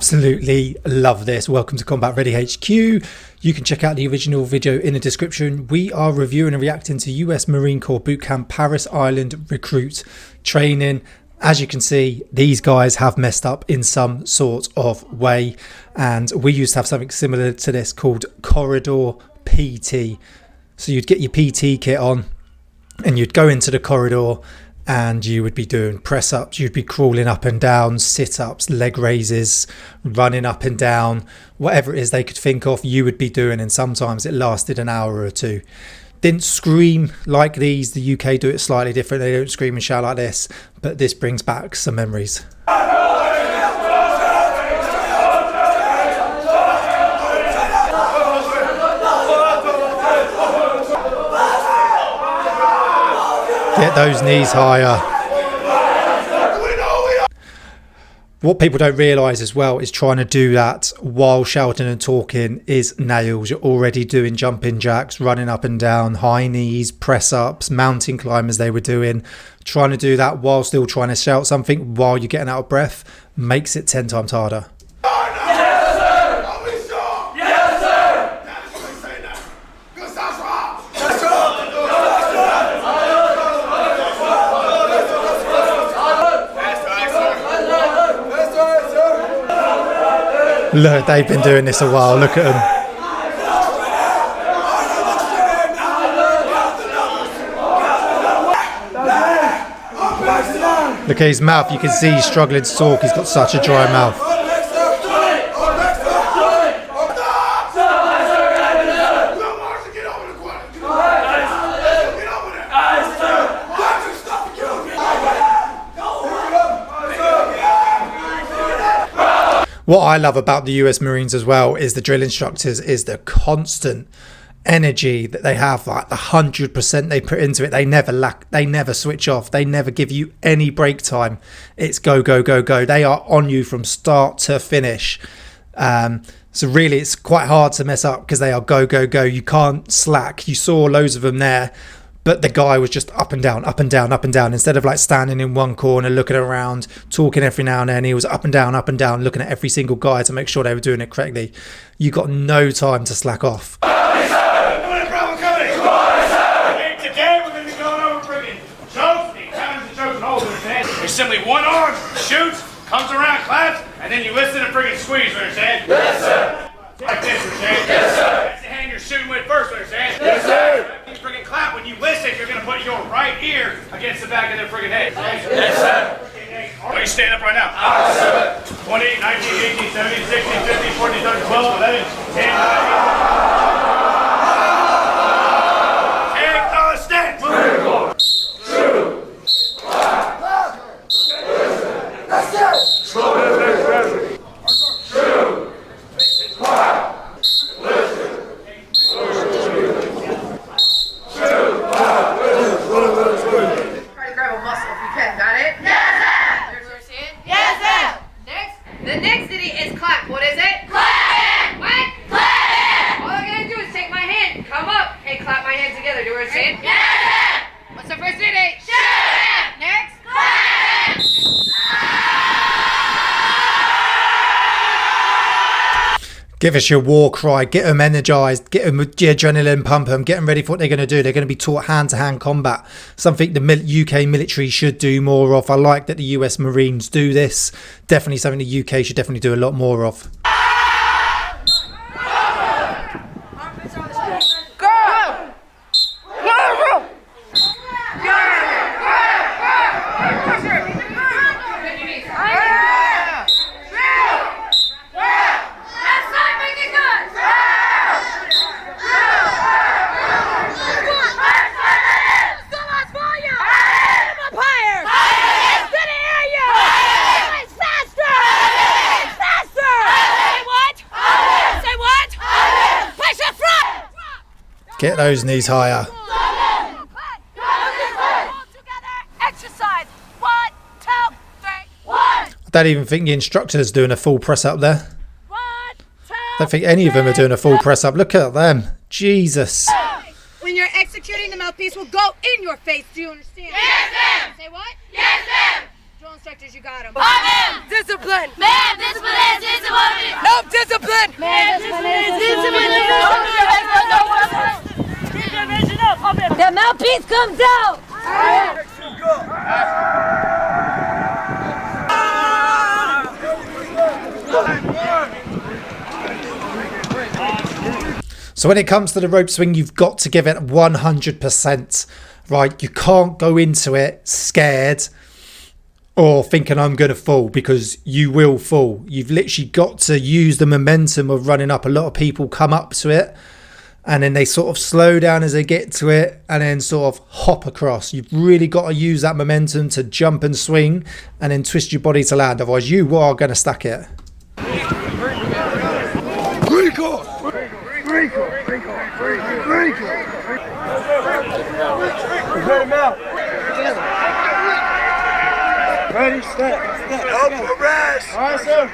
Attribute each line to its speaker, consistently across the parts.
Speaker 1: Absolutely love this. Welcome to Combat Ready HQ. You can check out the original video in the description. We are reviewing and reacting to US Marine Corps Bootcamp Paris Island recruit training. As you can see, these guys have messed up in some sort of way, and we used to have something similar to this called corridor PT. So you'd get your PT kit on and you'd go into the corridor and you would be doing press ups, you'd be crawling up and down, sit ups, leg raises, running up and down, whatever it is they could think of, you would be doing. And sometimes it lasted an hour or two. Didn't scream like these. The UK do it slightly different. They don't scream and shout like this, but this brings back some memories. Get those knees higher. What people don't realise as well is trying to do that while shouting and talking is nails. You're already doing jumping jacks, running up and down, high knees, press ups, mountain climbers they were doing. Trying to do that while still trying to shout something while you're getting out of breath makes it 10 times harder. Look, they've been doing this a while. Look at them. Look at his mouth. You can see he's struggling to talk. He's got such a dry mouth. What I love about the US Marines as well is the drill instructors is the constant energy that they have, like the 100% they put into it. They never lack, they never switch off, they never give you any break time. It's go, go, go, go. They are on you from start to finish. So really it's quite hard to mess up because they are go, go, go. You can't slack. You saw loads of them there. But the guy was just up and down, up and down, up and down. Instead of like standing in one corner, looking around, talking every now and then, he was up and down, looking at every single guy to make sure they were doing it correctly. You got no time to slack off.
Speaker 2: Today we're going to be going over friggin' SHOKZ, the challenge the chosen holders, man. There's simply one arm, shoots, comes around, claps, and then you listen and friggin' squeeze, understand? Yes, sir. Like this, understand? Yes, sir. That's the hand you're shooting with first, understand? Yes, sir. You friggin' clap. When you listen, you're going to put your right ear against the back of their friggin' head. Yes, sir. Why don't you stand up right now? Yes, sir. 20, 19, 18, 17, 16, 15, 14, 13, 12, 11, 10, 9,
Speaker 1: Give us your war cry, get them energized, get them with the adrenaline, pump them, get them ready for what they're going to do. They're going to be taught hand-to-hand combat, something the UK military should do more of. I like that the US Marines do this. Definitely something the UK should definitely do a lot more of. Get those knees higher. I don't even think the instructor's doing a full press up there. I don't think any of them are doing a full press up. Look at them. Jesus.
Speaker 3: When you're executing, the mouthpiece will go in your face. Do you understand?
Speaker 4: Yes, ma'am.
Speaker 3: Say what?
Speaker 4: Yes, ma'am.
Speaker 3: Drill instructor. instructors, you got them.
Speaker 4: I am
Speaker 3: Discipline.
Speaker 4: man. Discipline is discipline.
Speaker 3: No discipline.
Speaker 4: Man, discipline is discipline.
Speaker 3: The mouthpiece comes out.
Speaker 1: So when it comes to the rope swing, you've got to give it 100%, right? You can't go into it scared or thinking I'm going to fall, because you will fall. You've literally got to use the momentum of running up. A lot of people come up to it and then they sort of slow down as they get to it and then sort of hop across. You've really got to use that momentum to jump and swing and then twist your body to land. Otherwise you are going to stack it.
Speaker 5: Ready, step. Up, rest. All right, sir.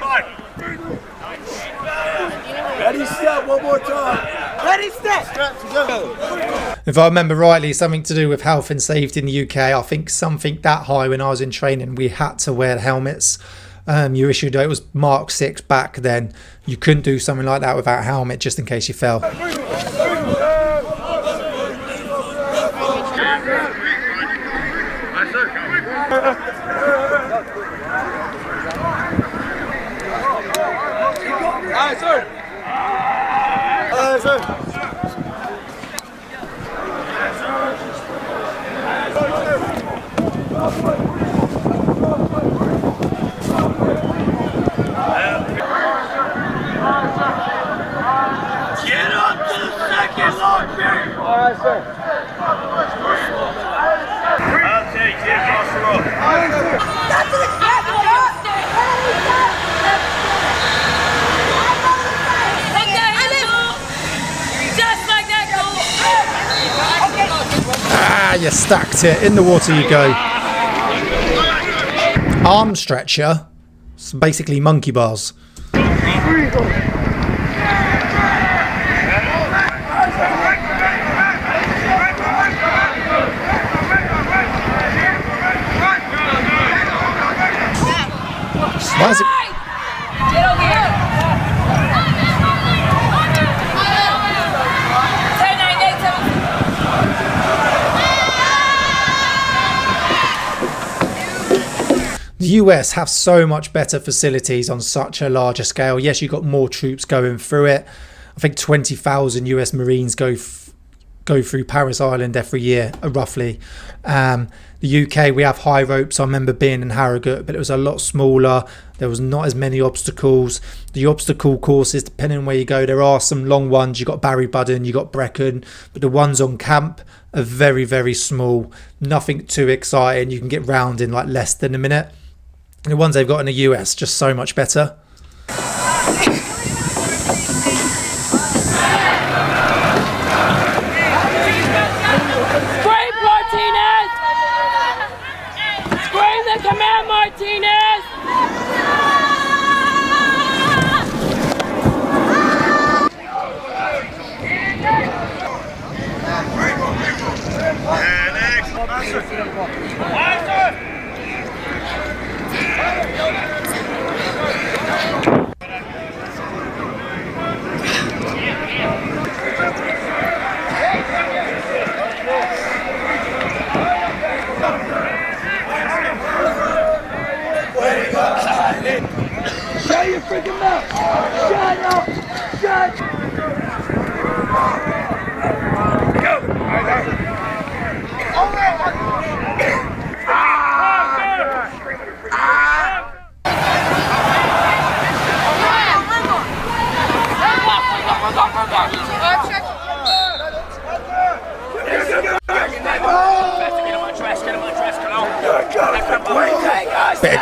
Speaker 5: Ready, step. One more time. Ready, step. Step to go.
Speaker 1: If I remember rightly, something to do with health and safety in the UK, I think something that high when I was in training, we had to wear helmets. You issued, it was Mark 6 back then. You couldn't do something like that without a helmet, just in case you fell.
Speaker 5: Aye, sir. Aye, sir.
Speaker 2: Get up to the second long period.
Speaker 5: All right, sir.
Speaker 2: I'll take you across the road.
Speaker 5: Aye, sir.
Speaker 1: Ah, you stacked it. In the water you go. Arm stretcher. It's basically monkey bars. Why is it?
Speaker 3: Get over here. 10, 9, 8, 7.
Speaker 1: The US have so much better facilities on such a larger scale. Yes, you've got more troops going through it. I think 20,000 US Marines go through Paris Island every year, roughly. The UK, we have high ropes. I remember being in Harrogate, but it was a lot smaller. There was not as many obstacles. The obstacle courses, depending on where you go, there are some long ones. You got Barry Budden, you got Brecon, but the ones on camp are very, very small. Nothing too exciting. You can get round in like less than a minute. And the ones they've got in the US, just so much better.
Speaker 3: Command Martinez!
Speaker 5: Shut your freaking mouth! Shut up! Shut! Go!
Speaker 1: Bit of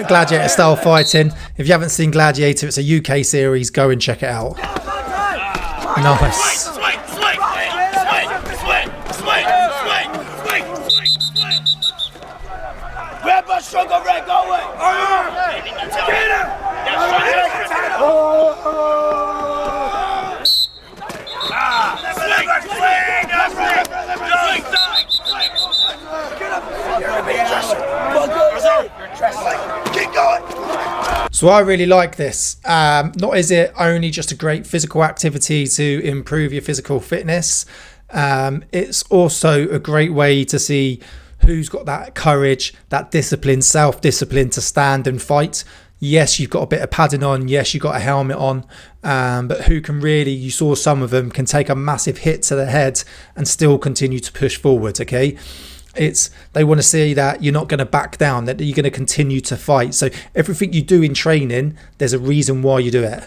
Speaker 1: Gladiator style fighting. If you haven't seen Gladiator, it's a UK series. Go and check it out. Nice.
Speaker 2: Swing, swing, swing, swing, swing, swing, swing, swing. Grab a sugar ray, go away. Get him!
Speaker 5: Keep going.
Speaker 1: So I really like this. Not is it only just a great physical activity to improve your physical fitness, it's also a great way to see who's got that courage, that discipline, self-discipline to stand and fight. Yes, you've got a bit of padding on. Yes, you've got a helmet on. But who can really, you saw some of them, can take a massive hit to the head and still continue to push forward, okay? They want to see that you're not going to back down, that you're going to continue to fight. So everything you do in training, there's a reason why you do it.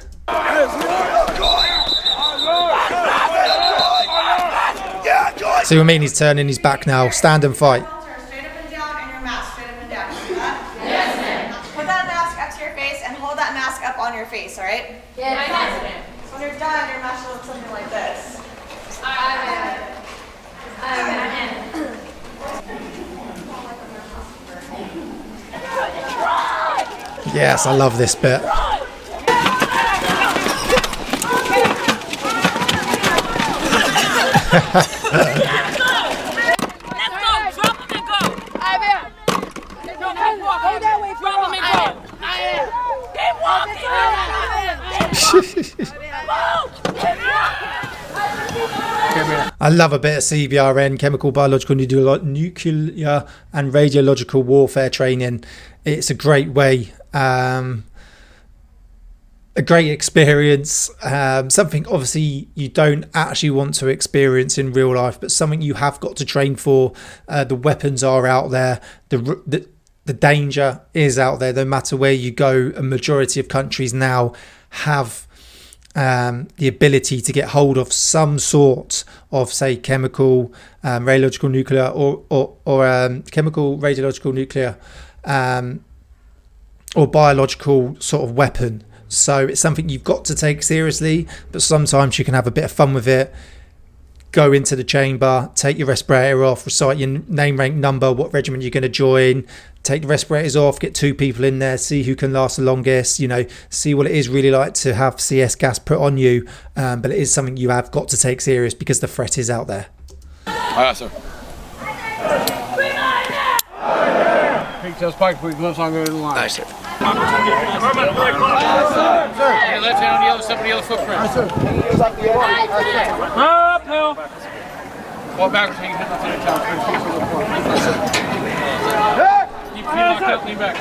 Speaker 1: See what I mean? He's turning his back now. Stand and fight.
Speaker 6: Turn straight up and down and your mask straight up and down. See that? Yes, ma'am. Put that mask up to your face and hold that mask up on your face, all right?
Speaker 3: Yes, ma'am.
Speaker 6: So when you're done, your mask should look something like this.
Speaker 1: Yes, I love this bit. I love a bit of CBRN, chemical, biological, nuclear and radiological warfare training. It's a great way, a great experience, something obviously you don't actually want to experience in real life, but something you have got to train for. The weapons are out there, the danger is out there no matter where you go. A majority of countries now have the ability to get hold of some sort of, say, chemical, radiological, nuclear, or chemical, radiological, nuclear, or biological sort of weapon. So it's something you've got to take seriously, but sometimes you can have a bit of fun with it. Go into the chamber, take your respirator off, recite your name, rank, number, what regiment you're going to join, take the respirators off, get 2 people in there, see who can last the longest, you know, see what it is really like to have CS gas put on you. But it is something you have got to take serious because the threat is out there.
Speaker 7: Aye, sir. Pigtail spike, please. Left on go to the line. Aye, sir. Your left hand on the other side of the other footprint. Uphill. Walk back so you can hit the top. Keep your hand locked up, lean back.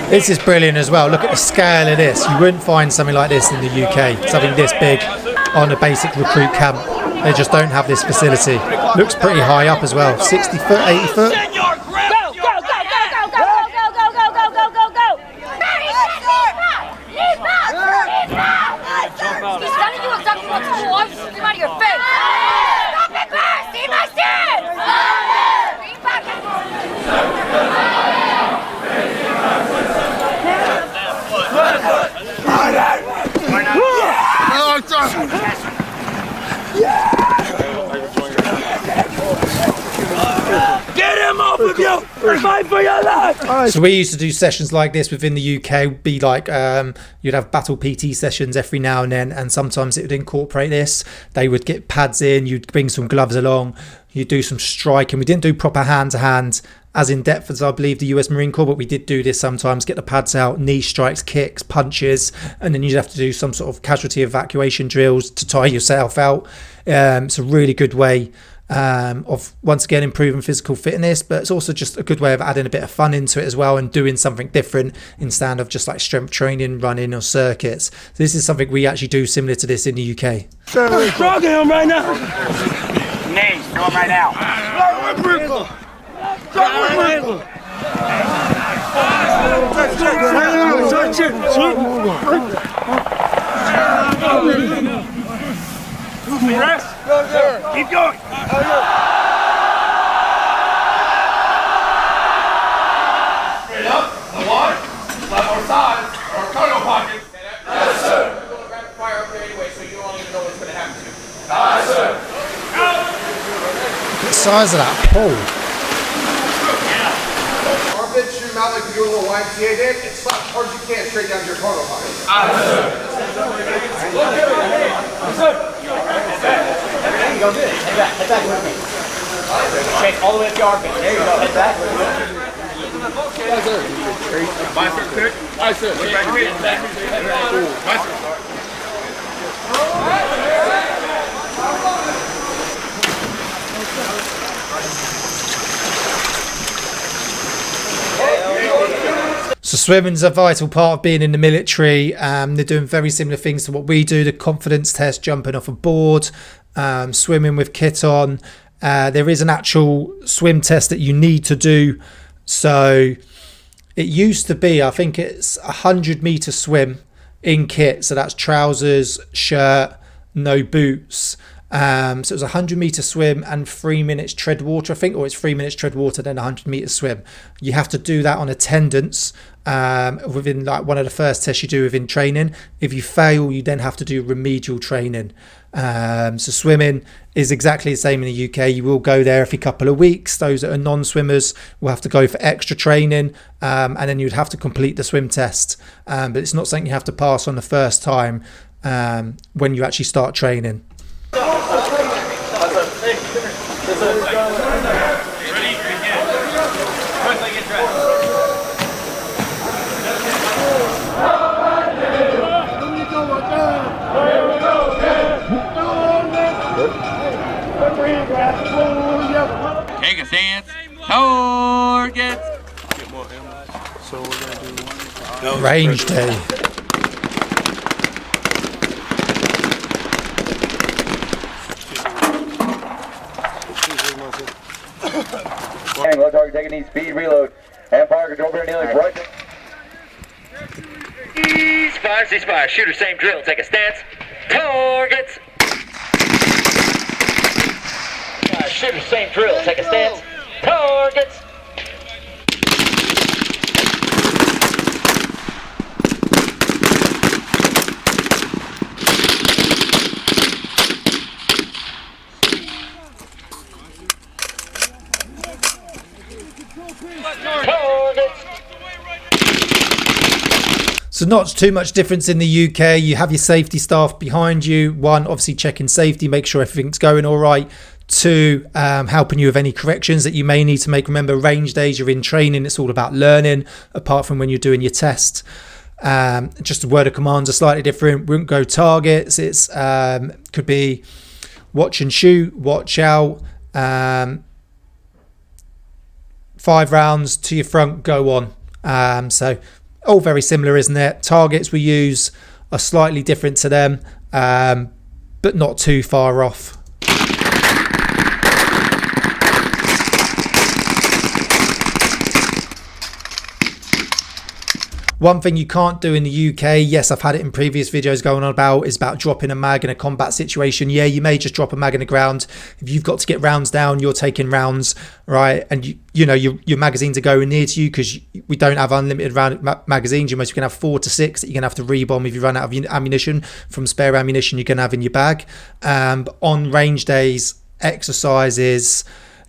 Speaker 1: This is brilliant as well. Look at the scale of this. You wouldn't find something like this in the UK, something this big on a basic recruit camp. They just don't have this facility. Looks pretty high up as well, 60 foot, 80 foot.
Speaker 5: Get him off of you! Fight for your life!
Speaker 1: So we used to do sessions like this within the UK. Be like, you'd have battle PT sessions every now and then, and sometimes it would incorporate this. They would get pads in, you'd bring some gloves along, you'd do some striking. We didn't do proper hand-to-hand as in depth as I believe the US Marine Corps, but we did do this sometimes, get the pads out, knee strikes, kicks, punches, and then you'd have to do some sort of casualty evacuation drills to tire yourself out. It's a really good way of, once again, improving physical fitness, but it's also just a good way of adding a bit of fun into it as well and doing something different instead of just like strength training, running or circuits. So this is something we actually do similar to this in the UK.
Speaker 5: Stroking him right now!
Speaker 2: Knees, throw him right now. Rest. Keep going. Straight up, the water, left or side, or cargo pocket. Yes, sir. We're going rapid fire up there anyway, so you don't even know what's going to happen to you. Yes, sir.
Speaker 1: The size of that pole.
Speaker 7: Armpit, shoot him out like you do a little YMCA did, and slap as hard as you can straight down to your cargo pocket.
Speaker 2: Chase all the way up your armpit. There you go. Head back. Bicep quick. Bicep. Look back here. Bicep.
Speaker 1: So swimming's a vital part of being in the military. They're doing very similar things to what we do. The confidence test, jumping off a board, swimming with kit on. There is an actual swim test that you need to do. So it used to be, I think it's 100-meter swim in kit. So that's trousers, shirt, no boots. So it was a 100-meter swim and 3 minutes tread water, I think, or it's 3 minutes tread water, then a 100-meter swim. You have to do that on attendance within like one of the first tests you do within training. If you fail, you then have to do remedial training. So swimming is exactly the same in the UK. You will go there every couple of weeks. Those that are non-swimmers will have to go for extra training, and then you'd have to complete the swim test. But it's not something you have to pass on the first time when you actually start training.
Speaker 2: Take a stance. Target.
Speaker 5: So we're gonna do
Speaker 1: Range day.
Speaker 8: Low target, taking knee, speed, reload. And fire control, bear kneeling, right.
Speaker 9: Ceasefire, ceasefire. Shooter, same drill. Take a stance. Targets. Shooter, same drill. Take a stance. Targets.
Speaker 1: So not too much difference in the UK. You have your safety staff behind you. One, obviously checking safety, make sure everything's going all right. Two, helping you with any corrections that you may need to make. Remember, range days, you're in training. It's all about learning, apart from when you're doing your test. Just the word of commands are slightly different. We won't go targets. It's could be watch and shoot, watch out. 5 rounds to your front, go on. So all very similar, isn't it? Targets we use are slightly different to them, but not too far off. One thing you can't do in the UK, yes, I've had it in previous videos going on about, is about dropping a mag in a combat situation. Yeah, you may just drop a mag in the ground. If you've got to get rounds down, you're taking rounds, right? And you know your magazines are going near to you because we don't have unlimited round magazines. You're mostly going to have 4 to 6 that you're going to have to rebomb if you run out of ammunition from spare ammunition you're going to have in your bag. On range days, exercises,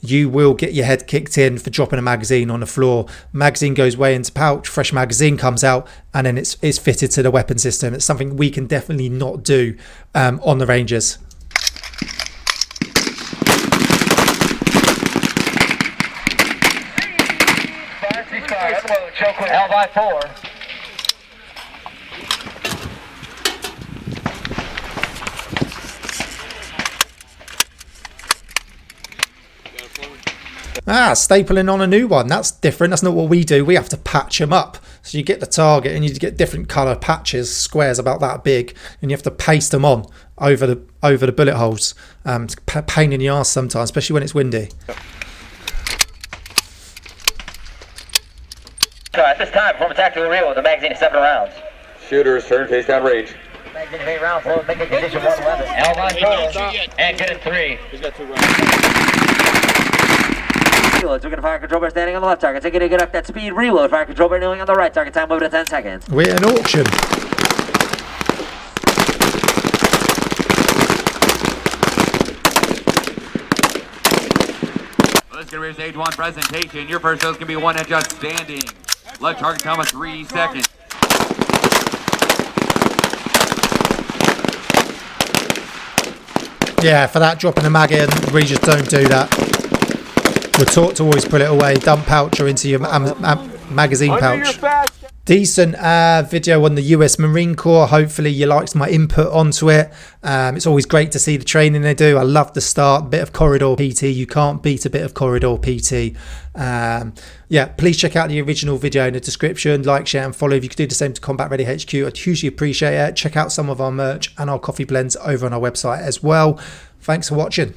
Speaker 1: you will get your head kicked in for dropping a magazine on the floor. Magazine goes way into pouch, fresh magazine comes out, and then it's fitted to the weapon system. It's something we can definitely not do on the ranges.
Speaker 9: L by 4.
Speaker 1: Stapling on a new one. That's different. That's not what we do. We have to patch them up. So you get the target and you get different colour patches, squares about that big, and you have to paste them on over the bullet holes. It's a pain in the arse sometimes, especially when it's windy.
Speaker 9: So at this time, perform a tactical reload. The magazine is 7 rounds.
Speaker 8: Shooters, turn face down range.
Speaker 9: Magazine is 8 rounds. Load, make a condition 111. L by 4. And good at 3.
Speaker 5: He's got 2 rounds.
Speaker 9: We're going to fire control bear standing on the left target. Take a good up that speed. Reload. Fire control bear kneeling on the right target. Time over to 10 seconds.
Speaker 1: We're at an auction.
Speaker 2: Let's get ready to stage 1 presentation. Your first dose can be 1 inch outstanding. Let target time of 3 seconds.
Speaker 1: Yeah, for that dropping a mag in, we just don't do that. We're taught to always put it away, dump pouch or into your magazine pouch. Decent video on the US Marine Corps. Hopefully you liked my input onto it. It's always great to see the training they do. I love the start, bit of corridor PT. You can't beat a bit of corridor PT. Yeah, please check out the original video in the description. Like, share and follow. If you could do the same to Combat Ready HQ, I'd hugely appreciate it. Check out some of our merch and our coffee blends over on our website as well. Thanks for watching.